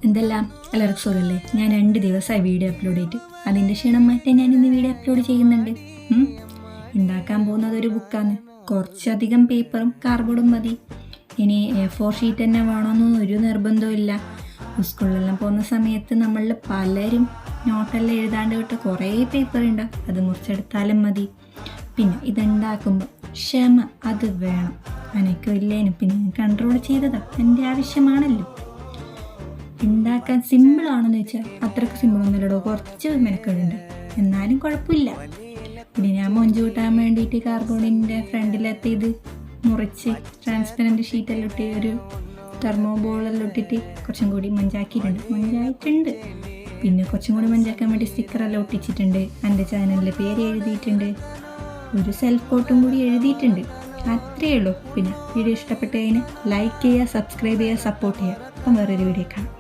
എന്തെല്ലാം എല്ലാവർക്കും സുഖമല്ലേ? ഞാൻ 2 ദിവസമായി വീഡിയോ അപ്ലോഡ് ചെയ്തിട്ട് അതിൻ്റെ ക്ഷീണം മാറ്റാൻ ഞാൻ ഇന്ന് വീഡിയോ അപ്ലോഡ് ചെയ്യുന്നുണ്ട്. ഉണ്ടാക്കാൻ പോകുന്നത് ഒരു ബുക്കാണ്. കുറച്ചധികം പേപ്പറും കാർഡ്ബോർഡും മതി. ഇനി A4 ഷീറ്റ് തന്നെ വേണമെന്നൊന്നും ഒരു നിർബന്ധവും ഇല്ല. സ്കൂളിലെല്ലാം പോകുന്ന സമയത്ത് നമ്മളിൽ പലരും നോട്ടെല്ലാം എഴുതാണ്ട് വിട്ട് കുറേ പേപ്പർ ഉണ്ടാവും, അത് മുറിച്ചെടുത്താലും മതി. പിന്നെ ഇതുണ്ടാക്കുമ്പോൾ ക്ഷമ അത് വേണം. എനിക്കും ഇല്ലേനും പിന്നെ കൺട്രോൾ ചെയ്തതാണ്, എൻ്റെ ആവശ്യമാണല്ലോ. ഉണ്ടാക്കാൻ സിമ്പിളാണെന്ന് വെച്ചാൽ അത്രയ്ക്ക് സിമ്പിളൊന്നുമില്ലടോ, കുറച്ച് മെനക്കേടുണ്ട്, എന്നാലും കുഴപ്പമില്ല. പിന്നെ ഞാൻ മൊഞ്ച് കൂട്ടാൻ വേണ്ടിയിട്ട് കാർബോർഡിൻ്റെ ഫ്രണ്ടിലത്തെ ഇത് മുറിച്ച് ട്രാൻസ്പെറൻറ്റ് ഷീറ്റെല്ലാം ഇട്ട് ഒരു തെർമോബോളെല്ലാം ഇട്ടിട്ട് കുറച്ചും കൂടി മഞ്ചായിട്ടുണ്ട്. പിന്നെ കുറച്ചും കൂടി മഞ്ചാക്കാൻ വേണ്ടി സ്റ്റിക്കറെല്ലാം ഒട്ടിച്ചിട്ടുണ്ട്. എൻ്റെ ചാനലിൻ്റെ പേര് എഴുതിയിട്ടുണ്ട്, ഒരു സെൽഫ് കോട്ടും കൂടി എഴുതിയിട്ടുണ്ട്. അത്രയേ ഉള്ളൂ. പിന്നെ വീഡിയോ ഇഷ്ടപ്പെട്ട് കഴിഞ്ഞാൽ ലൈക്ക് ചെയ്യുക, സബ്സ്ക്രൈബ് ചെയ്യുക, സപ്പോർട്ട് ചെയ്യുക. അപ്പം വേറൊരു വീഡിയോ കാണാം.